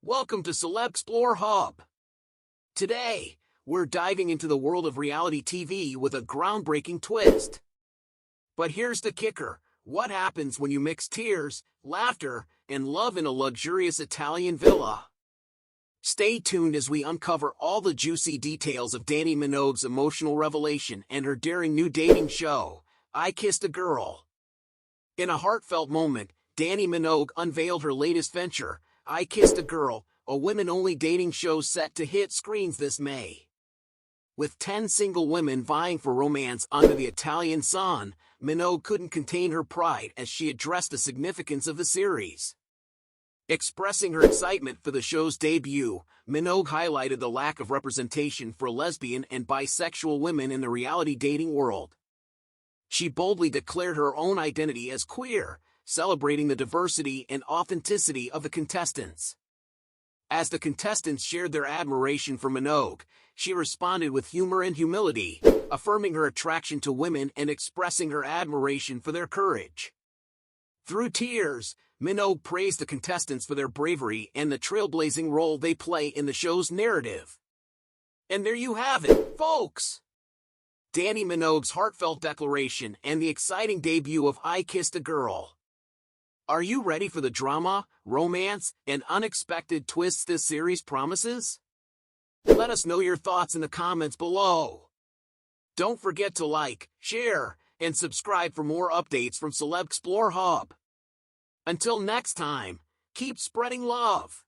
Welcome to Celeb Explore Hub. Today, we're diving into the world of reality TV with a groundbreaking twist. But here's the kicker. What happens when you mix tears, laughter, and love in a luxurious Italian villa? Stay tuned as we uncover all the juicy details of Dannii Minogue's emotional revelation and her daring new dating show, I Kissed a Girl. In a heartfelt moment, Dannii Minogue unveiled her latest venture, I Kissed a Girl, a women-only dating show set to hit screens this May. With 10 single women vying for romance under the Italian sun, Minogue couldn't contain her pride as she addressed the significance of the series. Expressing her excitement for the show's debut, Minogue highlighted the lack of representation for lesbian and bisexual women in the reality dating world. She boldly declared her own identity as queer, celebrating the diversity and authenticity of the contestants. As the contestants shared their admiration for Minogue, she responded with humor and humility, affirming her attraction to women and expressing her admiration for their courage. Through tears, Minogue praised the contestants for their bravery and the trailblazing role they play in the show's narrative. And there you have it, folks! Dannii Minogue's heartfelt declaration and the exciting debut of I Kissed a Girl. Are you ready for the drama, romance, and unexpected twists this series promises? Let us know your thoughts in the comments below. Don't forget to like, share, and subscribe for more updates from Celeb Explore Hub. Until next time, keep spreading love.